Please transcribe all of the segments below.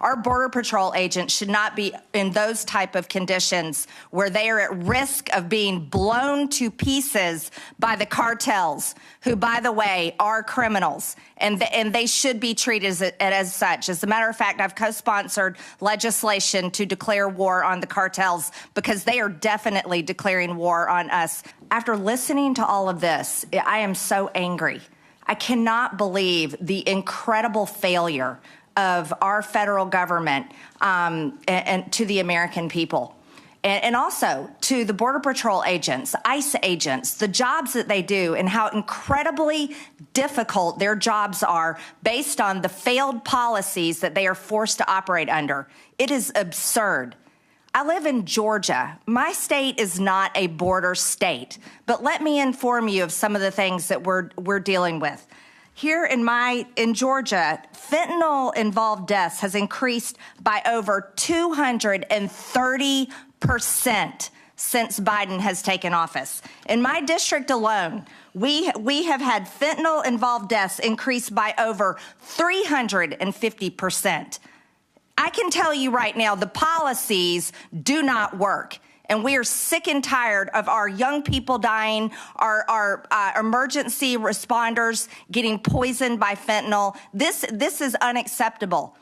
Our Border Patrol agents should not be in those type of conditions where they are at risk of being blown to pieces by the cartels, who, by the way, are criminals, and they should be treated as such. As a matter of fact, I've co-sponsored legislation to declare war on the cartels because they are definitely declaring war on us. After listening to all of this, I am so angry. I cannot believe the incredible failure of our federal government and to the American people. And also to the Border Patrol agents, ICE agents, the jobs that they do and how incredibly difficult their jobs are based on the failed policies that they are forced to operate under. It is absurd. I live in Georgia. My state is not a border state, but let me inform you of some of the things that we're dealing with. Here in Georgia, fentanyl-involved deaths has increased by over 230% since Biden has taken office. In my district alone, we have had fentanyl-involved deaths increase by over 350%. I can tell you right now, the policies do not work. And we are sick and tired of our young people dying, our emergency responders getting poisoned by fentanyl. This is unacceptable.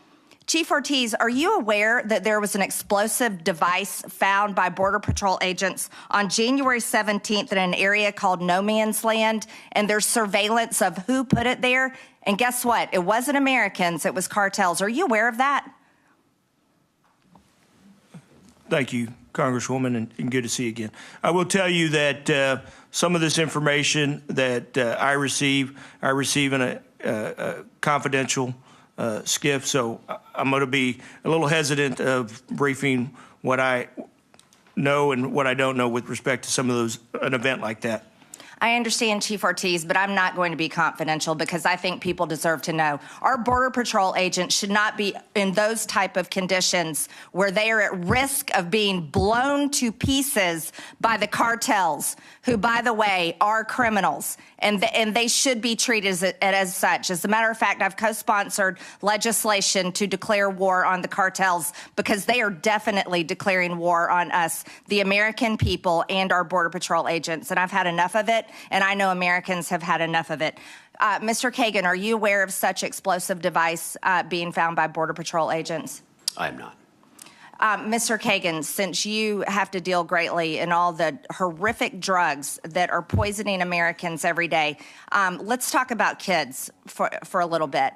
Chief Ortiz, are you aware that there was an explosive device found by Border Patrol agents on January 17th in an area called No Man's Land, and there's surveillance of who put it there? And guess what? It wasn't Americans, it was cartels. Are you aware of that? Thank you, Congresswoman, and good to see you again. I will tell you that some of this information that I receive in a confidential skiff, so I'm going to be a little hesitant of briefing what I know and what I don't know with respect to some of those, an event like that. I understand, Chief Ortiz, but I'm not going to be confidential because I think people deserve to know. Our Border Patrol agents should not be in those type of conditions where they are at risk of being blown to pieces by the cartels, who, by the way, are criminals, and they should be treated as such. As a matter of fact, I've co-sponsored legislation to declare war on the cartels because they are definitely declaring war on us, the American people, and our Border Patrol agents, and I've had enough of it. And I know Americans have had enough of it. Mr. Kagan, are you aware of such explosive device being found by Border Patrol agents? I am not. Mr. Kagan, since you have to deal greatly in all the horrific drugs that are poisoning Americans every day, let's talk about kids for a little bit.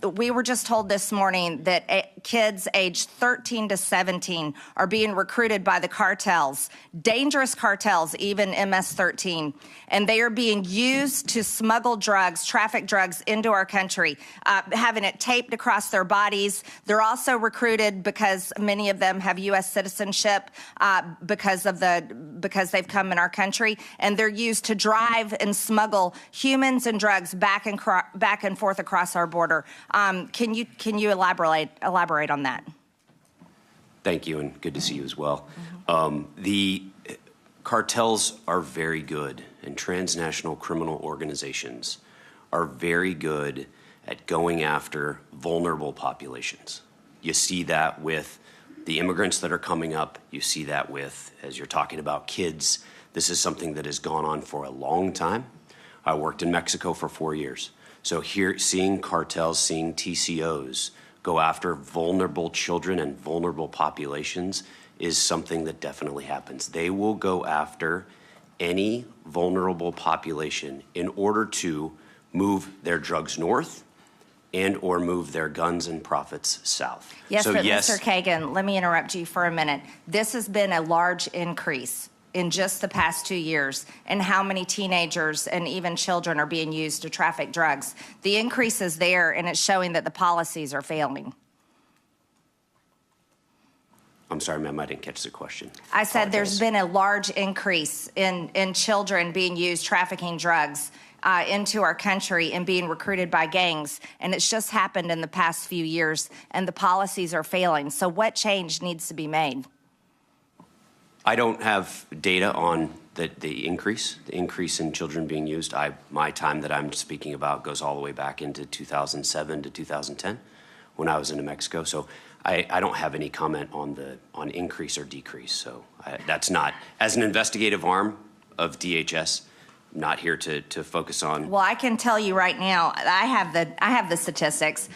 We were just told this morning that kids aged 13 to 17 are being recruited by the cartels, dangerous cartels, even MS-13, and they are being used to smuggle drugs, traffic drugs into our country, having it taped across their bodies. They're also recruited because many of them have U.S. citizenship because they've come in our country, and they're used to drive and smuggle humans and drugs back and forth across our border. Can you elaborate on that? Thank you, and good to see you as well. The cartels are very good, and transnational criminal organizations are very good at going after vulnerable populations. You see that with the immigrants that are coming up. You see that with, as you're talking about, kids. This is something that has gone on for a long time. I worked in Mexico for 4 years. So here, seeing cartels, seeing TCOs go after vulnerable children and vulnerable populations is something that definitely happens. They will go after any vulnerable population in order to move their drugs north and or move their guns and profits south. Yes, so, but yes, Mr. Kagan, let me interrupt you for a minute. This has been a large increase in just the past 2 years, and how many teenagers and even children are being used to traffic drugs. The increase is there, and it's showing that the policies are failing. I'm sorry, ma'am, I didn't catch the question. I said there's been a large increase in children being used trafficking drugs into our country and being recruited by gangs, and it's just happened in the past few years, and the policies are failing. So what change needs to be made? I don't have data on the increase in children being used. My time that I'm speaking about goes all the way back into 2007 to 2010, when I was in New Mexico. So I don't have any comment on increase or decrease. So that's not, as an investigative arm of DHS, not here to focus on. Well, I can tell you right now, I have the statistics.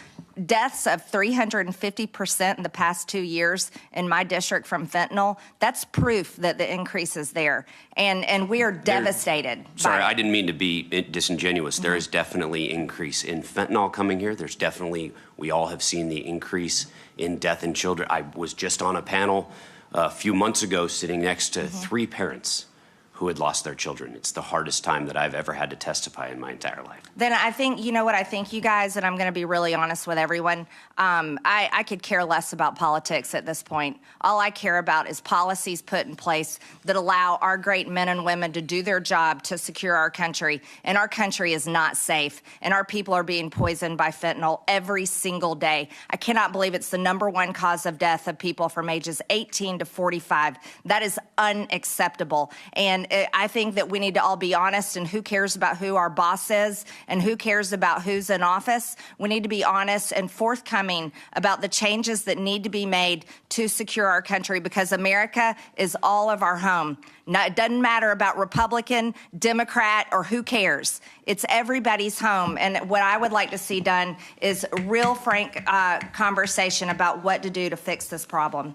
Deaths of 350% in the past 2 years in my district from fentanyl. That's proof that the increase is there. And we are devastated. Sorry, by I didn't mean to be disingenuous. Mm-hmm. There is definitely increase in fentanyl coming here. There's definitely, we all have seen the increase in death in children. I was just on a panel a few months ago sitting next to 3 parents who had lost their children. It's the hardest time that I've ever had to testify in my entire life. Then I think, you know what I think, you guys, and I'm going to be really honest with everyone, I could care less about politics at this point. All I care about is policies put in place that allow our great men and women to do their job to secure our country. And our country is not safe. And our people are being poisoned by fentanyl every single day. I cannot believe it's the #1 cause of death of people from ages 18 to 45. That is unacceptable. And I think that we need to all be honest, and who cares about who our boss is and who cares about who's in office. We need to be honest and forthcoming about the changes that need to be made to secure our country, because America is all of our home. No, it doesn't matter about Republican, Democrat, or who cares. It's everybody's home. And what I would like to see done is real frank conversation about what to do to fix this problem.